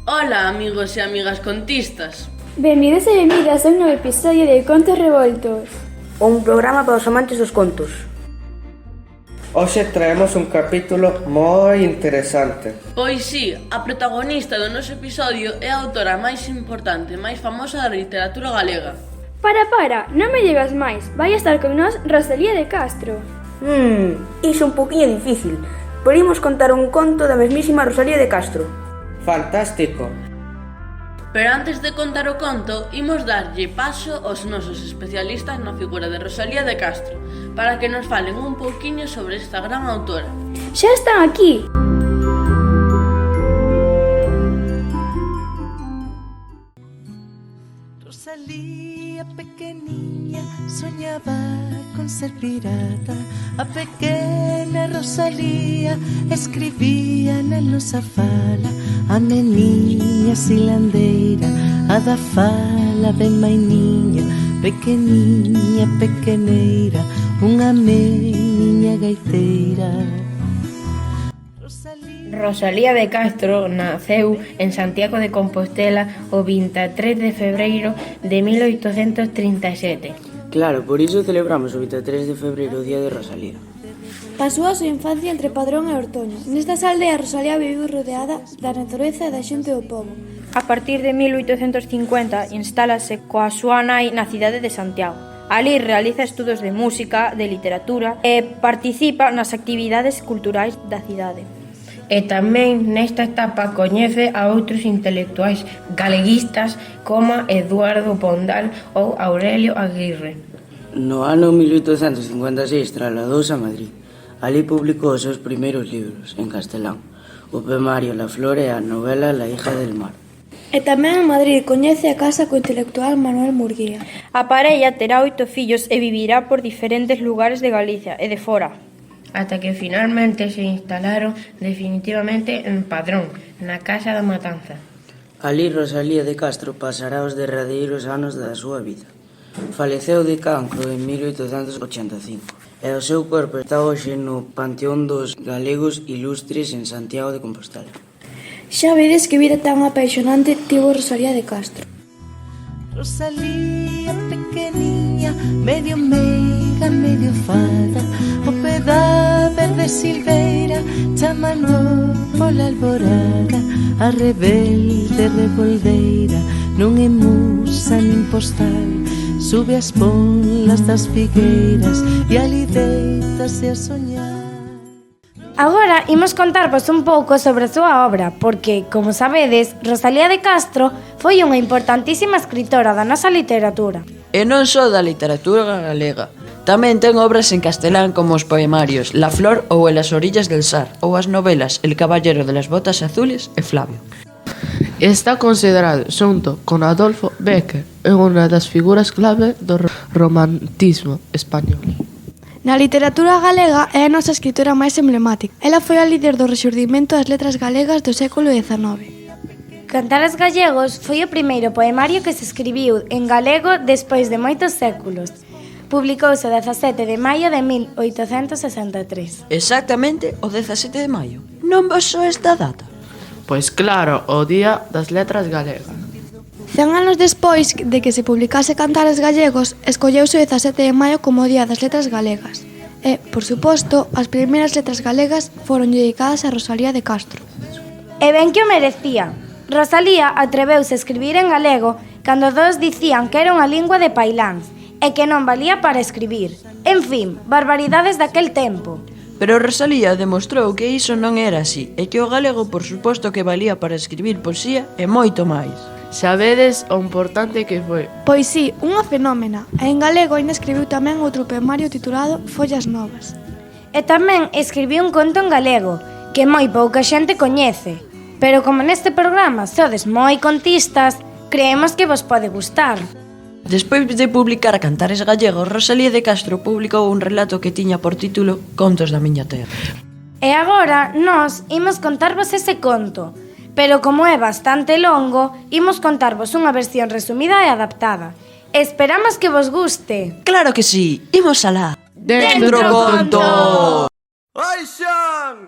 Ola, amigos e amigas contistas. Benvidos e benvidas a un novo episodio de Contos Revoltos. Un programa para os amantes dos contos. Hoxe traemos un capítulo moi interesante. Pois sí, a protagonista do noso episodio é a autora máis importante e máis famosa da literatura galega. Para, non me digas máis. Vai a estar con nós Rosalía de Castro. Iso un poquinho difícil. Pero imos contar un conto da mesmísima Rosalía de Castro. Fantástico. Pero antes de contar o conto, imos darlle paso aos nosos especialistas na figura de Rosalía de Castro para que nos falen un pouquiño sobre esta gran autora. Xa están aquí. Rosalía pequeniña soñaba con ser pirata. A pequena Rosalía escribía na nosa fala. A meniña silandeira, a da fala ben mainiña. Pequeniña, pequeneira, unha meniña gaiteira. Rosalía de Castro naceu en Santiago de Compostela o 23 de febreiro de 1837. Claro, por iso celebramos o 23 de febreiro o Día de Rosalía. Pasou a súa infancia entre Padrón e Ortoño. Nestas aldeas Rosalía viviu rodeada da natureza e da xente do pobo. A partir de 1850 instálase coa súa nai na cidade de Santiago. Alí realiza estudos de música, de literatura e participa nas actividades culturais da cidade. E tamén nesta etapa coñece a outros intelectuais galeguistas como Eduardo Pondal ou Aurelio Aguirre. No ano 1856 trasladouse a Madrid. Alí publicou os seus primeiros libros, en castelán, o poemario La Flor e a novela La hija del mar. E tamén en Madrid coñece a casa co intelectual Manuel Murguía. A parella terá 8 fillos e vivirá por diferentes lugares de Galicia e de fora, ata que finalmente se instalaron definitivamente en Padrón, na Casa da Matanza. Alí Rosalía de Castro pasará os derradeiros anos da súa vida. Faleceu de cancro en 1885 e o seu corpo está hoxe no Panteón dos Galegos Ilustres en Santiago de Compostela. Xa vedes que vida tan apaixonante tivo Rosalía de Castro. Rosalía pequeniña, medio meiga, medio fada. O peda verde silveira, chamano pola alborada. A rebelde revoldeira, non é musa nin postal. Sube as ponlas das figueiras e ali deitase a soñar. Agora imos contarvos un pouco sobre a súa obra, porque, como sabedes, Rosalía de Castro foi unha importantísima escritora da nosa literatura. E non só da literatura galega, tamén ten obras en castelán como os poemarios La Flor ou En las orillas del Sar, ou as novelas El caballero de las botas azules e Flavio. Está considerado, xunto con Adolfo Bécquer, unha das figuras clave do romantismo español. Na literatura galega é a nosa escritora máis emblemática. Ela foi a líder do rexurdimento das letras galegas do século XIX. Cantares gallegos foi o primeiro poemario que se escribiu en galego despois de moitos séculos. Publicouse o 17 de maio de 1863. Exactamente o 17 de maio. Non vos soa esta data? Pois claro, o Día das Letras Galegas. 100 anos despois de que se publicase Cantares gallegos, escolleuse o 17 de maio como o Día das Letras Galegas. E, por suposto, as primeiras letras galegas foron dedicadas a Rosalía de Castro. E ben que o merecía. Rosalía atreveuse a escribir en galego cando dos dicían que era unha lingua de pailáns e que non valía para escribir. En fin, barbaridades daquel tempo. Pero Rosalía demostrou que iso non era así e que o galego, por suposto, que valía para escribir poesía e moito máis. Sabedes o importante que foi? Pois sí, unha fenómena. E en galego ainda escribiu tamén outro poemario titulado Follas Novas. E tamén escribiu un conto en galego, que moi pouca xente coñece. Pero como neste programa sodes moi contistas, creemos que vos pode gustar. Despois de publicar Cantares gallegos, Rosalía de Castro publicou un relato que tiña por título Contos da miña terra. E agora, nós imos contarvos ese conto. Pero como é bastante longo, imos contarvos unha versión resumida e adaptada. Esperamos que vos guste. Claro que sí, imos alá. Dentro conto! Ai, Xan!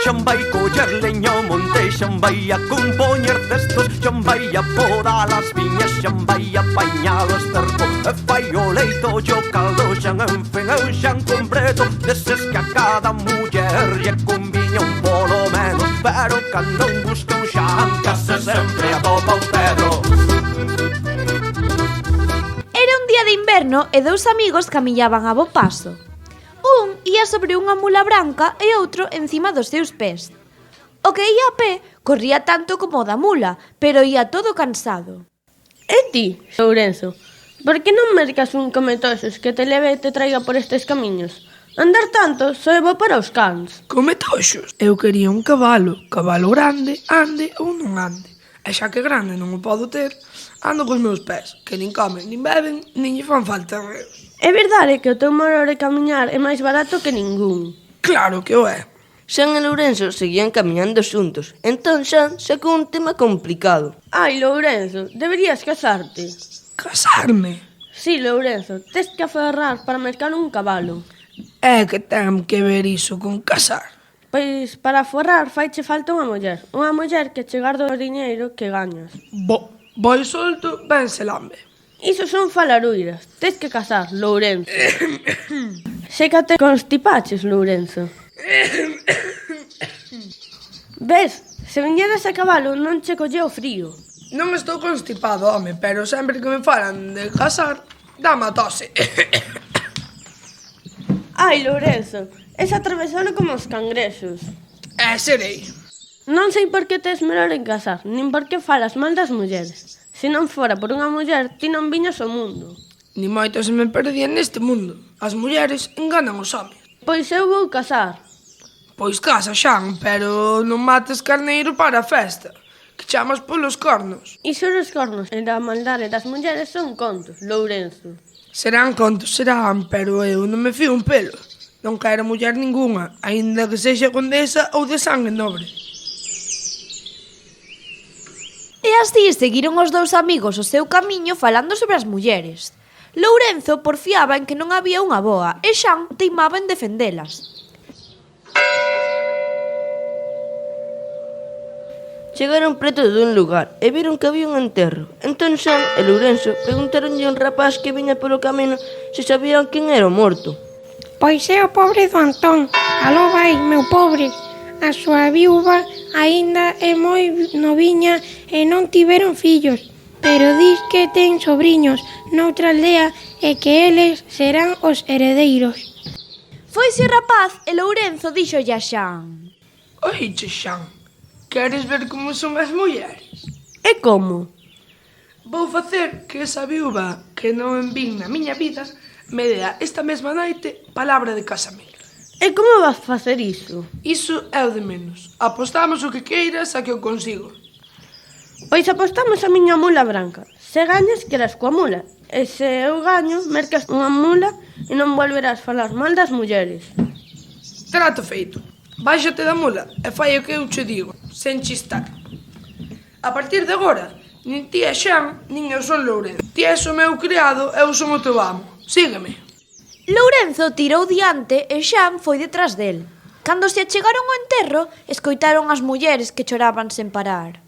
Xan vai coller leña ao monte, xan vai a compoñer cestos, xan vai a podar as viñas, xan vai a pañar o esterco, e fai o leito e o caldo, xan en eu xan completo, deses que a cada muller lle conviña un polo menos, pero cando un busca un xan, case sempre atopa o Pedro. Era un día de inverno e dous amigos camiñaban a bo paso. Un ía sobre unha mula branca e outro encima dos seus pés. O que ía a pé corría tanto como o da mula, pero ía todo cansado. E ti, Lourenzo, por que non mercas un cometoxos que te leve e te traiga por estes camiños? Andar tanto só é bo para os cans. Cometoxos? Eu quería un cabalo grande, ande ou non ande. E xa que grande non o podo ter, ando cos meus pés, que nin comen, nin beben, nin lle fan falta reos. É verdade que o teu motor de camiñar é máis barato que ningún. Claro que o é. Xan e Lourenzo seguían camiñando xuntos. Entón Xan sacou un tema complicado. Ai, Lourenzo, deberías casarte. Casarme? Sí, Lourenzo, tes que aferrar para mercar un cabalo. É que ten que ver iso con casar. Pois para aforrar faiche falta unha muller que che garda o diñeiro que gañas. Voi solto, ben se lambe. Iso son falaruiras, tes que casar, Lourenzo. Seca te constipaches, Lourenzo. Ves, se viñeras a cabalo non che colle o frío. Non estou constipado, home, pero sempre que me falan de casar, dame a tose. Ai, Lourenzo, es atravesado como os cangrexos. Serei. Non sei por que tes melhor en casar, nin por que falas mal das mulleres. Se non fora por unha muller, ti non viñas ao mundo. Ni moito se me perdían neste mundo. As mulleres enganan os homes. Pois eu vou casar. Pois casa, Xan, pero non mates carneiro para a festa, que chamas polos cornos. Iso dos cornos e da maldade das mulleres son contos, Lourenzo. Serán contos, serán, pero eu non me fío un pelo. Non quero muller ningunha, aínda que sexa condesa ou de sangue nobre. E así seguiron os dous amigos o seu camiño falando sobre as mulleres. Lourenzo porfiaba en que non había unha boa e Xan teimaba en defendelas. Chegaron preto dun lugar e viron que había un enterro. Entón Xan e Lourenzo preguntaronlle a un rapaz que viña polo camino se sabían quen era o morto. Pois é o pobre do Antón. Aló vai, meu pobre. A súa viúva aínda é moi noviña e non tiveron fillos, pero dis que ten sobriños noutra aldea e que eles serán os heredeiros. Foise o rapaz e Lourenzo díxolle a Xan: Oiche, Xan, queres ver como son as mulleres? E como? Vou facer que esa viúva que non vin na miña vida me dea esta mesma noite palabra de casamento. E como vas facer iso? Iso é o de menos. Apostamos o que queiras a que o consigo. Pois apostamos a miña mula branca. Se gañas, queras coa mula. E se eu gaño, mercas unha mula e non volverás falar mal das mulleres. Trato feito. Báixate da mula e fai o que eu che digo, sen chistar. A partir de agora, nin ti é Xan, nin eu son Lourenzo. Ti és o meu criado e eu son o teu amo. Sígueme. Lourenzo tirou diante e Xan foi detrás del. Cando se achegaron ao enterro, escoitaron as mulleres que choraban sen parar.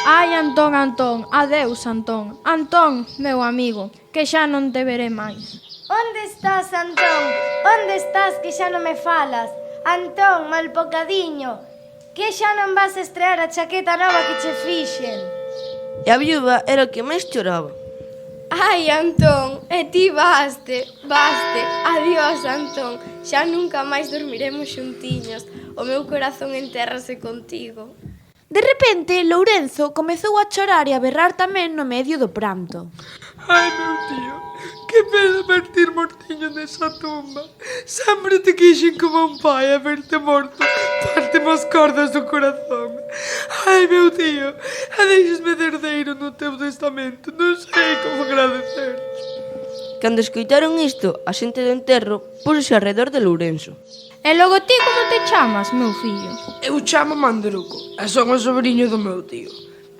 Ai, Antón, Antón, adeus, Antón. Antón, meu amigo, que xa non te veré máis. Onde estás, Antón? Onde estás que xa non me falas? Antón, mal pocadiño, que xa non vas a estrear a chaqueta nova que che fixen. E a viúva era o que máis choraba. Ai, Antón, e ti baste. Adiós, Antón. Xa nunca máis dormiremos xuntiños. O meu corazón entérrase contigo. De repente, Lourenzo comezou a chorar e a berrar tamén no medio do pranto. Ai, meu tío, que pena vertir mortiño nesa tumba. Sempre te quixen como un pai a verte morto. Párteme as cordas do corazón. Ai, meu tío, e deixesme de herdeiro no teu testamento. Non sei como agradecer. Cando escoitaron isto, a xente do enterro púxose alrededor de Lourenzo. E logo ti como te chamas, meu fillo? Eu chamo Manderuco e son o sobrinho do meu tío.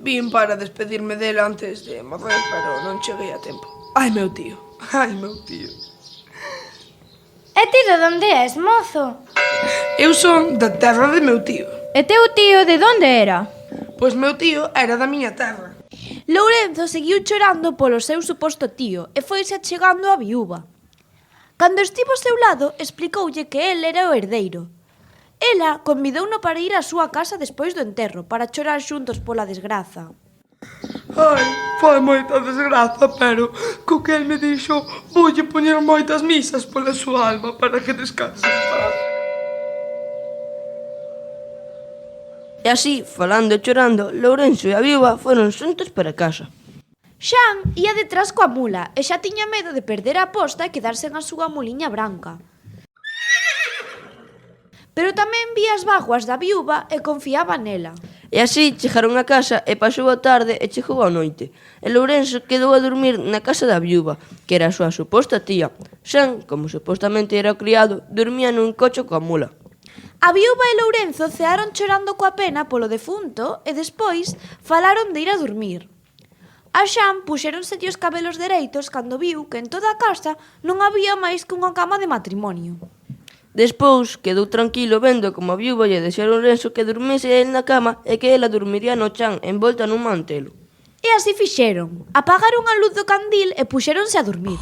Vim para despedirme dele antes de morrer, pero non cheguei a tempo. Ai, meu tío. Ai, meu tío. E ti de onde és, mozo? Eu son da terra de meu tío. E teu tío de onde era? Pois meu tío era da miña terra. Lourenzo seguiu chorando polo seu suposto tío e foise achegando á viúva. Cando estivo ao seu lado, explicoulle que el era o herdeiro. Ela convidouno para ir á súa casa despois do enterro, para chorar xuntos pola desgraza. Ai, foi moita desgraza, pero co que el me dixo voulle poñer moitas misas pola súa alma para que descanse en paz. E así, falando e chorando, Lourenzo e a viúva foron xuntos para casa. Xan ía detrás coa mula e xa tiña medo de perder a aposta e quedarse na súa muliña branca. Pero tamén vía as bágoas da viúva e confiaba nela. E así chegaron a casa e pasou a tarde e chegou a noite. E Lourenzo quedou a dormir na casa da viúva, que era a súa suposta tía. Xan, como supostamente era o criado, dormía nun cocho coa mula. A viúva e Lourenzo cearon chorando coa pena polo defunto e despois falaron de ir a dormir. A Xan puxéronselle os cabelos dereitos cando viu que en toda a casa non había máis que unha cama de matrimonio. Despois quedou tranquilo vendo como a viúva lle desea a Lourenzo que durmese el na cama e que ela dormiría no chan envolta nun mantelo. E así fixeron. Apagaron a luz do candil e puxéronse a dormir.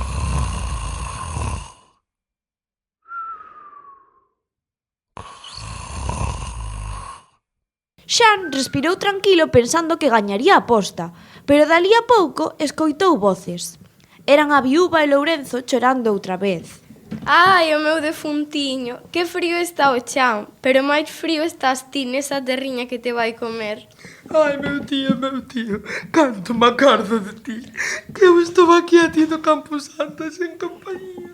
Xan respirou tranquilo pensando que gañaría a aposta, pero dalí a pouco escoitou voces. Eran a viúva e Lourenzo chorando outra vez. Ai, o meu defuntiño, que frío está o chan, pero máis frío estás ti nesa terriña que te vai comer. Ai, meu tío, canto me acordo de ti, que eu estou aquí a ti no Campo Santo sen compañía.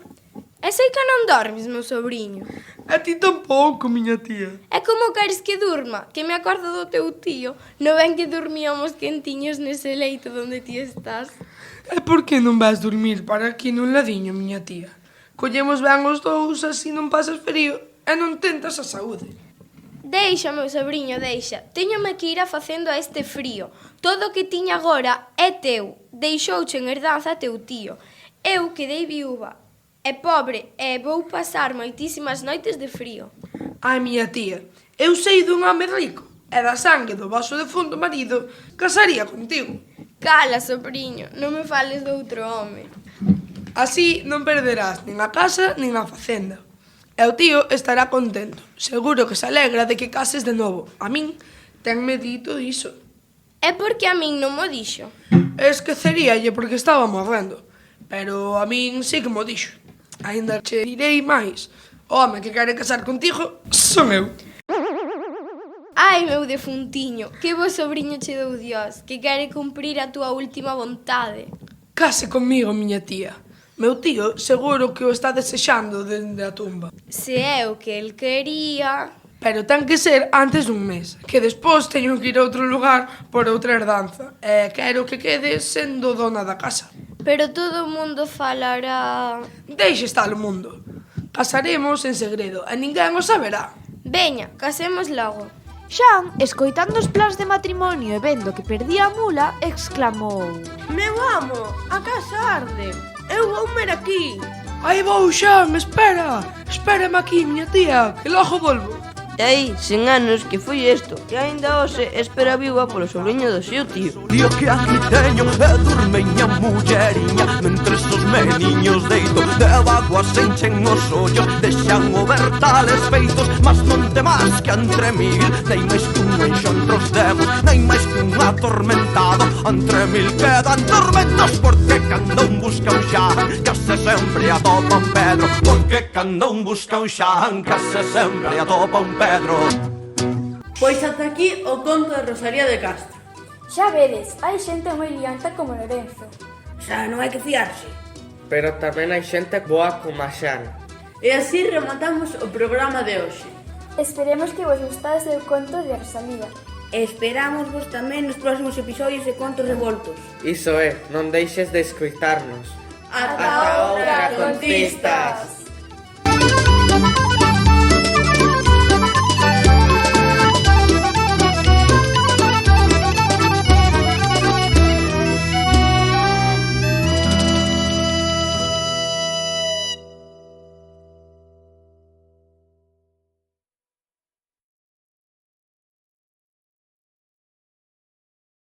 E sei que non dormes, meu sobrinho. A ti tampouco, miña tía. E como queres que durma? Que me acordo do teu tío. Non ven que dormíamos quentiños nese leito donde ti estás. E por que non vas dormir para aquí nun ladiño, miña tía? Collemos ben os dous, así non pasas frío e non tentas a saúde. Deixa, meu sobrinho, deixa. Téñome que ir a facendo a este frío. Todo o que tiña agora é teu. Deixouche en herdanza teu tío. Eu quedei viúva. É pobre e vou pasar moitísimas noites de frío. Ai, miña tía, eu sei dun home rico e da sangue do vosso defunto marido casaría contigo. Cala, sobrinho, non me fales de outro home. Así non perderás nin a casa nin a facenda. E o tío estará contento. Seguro que se alegra de que cases de novo. A min tenme dito iso. É porque a min non mo dixo. Esqueceríalle porque estaba morrendo. Pero a min sí que mo dixo. Ainda che direi máis. O home que quere casar contigo son eu. Ai, meu defuntiño, que bo sobrinho che dou Dios, que quere cumprir a túa última vontade. Case comigo, miña tía. Meu tío seguro que o está desexando dende a tumba. Se é o que el quería... Pero ten que ser antes dun mes, que despois teño que ir a outro lugar por outra herdanza. E quero que quede sendo dona da casa. Pero todo o mundo falará... Deixe estar o mundo. Casaremos en segredo e ninguén o saberá. Veña, casemos logo. Xan, escoitando os plans de matrimonio e vendo que perdía a mula, exclamou: Meu amo, a casa arde. Eu vou ver aquí. Aí vou, Xan, espera. Espérame aquí, miña tía, que logo volvo. E aí, 100 anos que foi isto, e aínda hoxe espera viúva polo sobrinho do seu tío. Lío que aquí teño e dormeña mulleriña, mentre estos meniños deito de vaguas se enchen os ollos, deixan o ver tales feitos, mas non temas que entre mil, nei máis que un enxontros demos, nei máis que un atormentado, entre mil quedan tormentos, porque cando un busca un xan, case sempre atopa un Pedro, porque cando un busca un xan, case sempre atopa un Pedro. Pois ata aquí o conto de Rosalía de Castro. Xa vedes, hai xente moi lianta como Lourenzo. Xa non hai que fiarse. Pero tamén hai xente boa como a Xan. E así rematamos o programa de hoxe. Esperemos que vos gustades o conto de Rosalía. Esperamos vos tamén nos próximos episodios de Contos Revoltos. Iso é, non deixes de escoitarnos. Ata outra, contistas!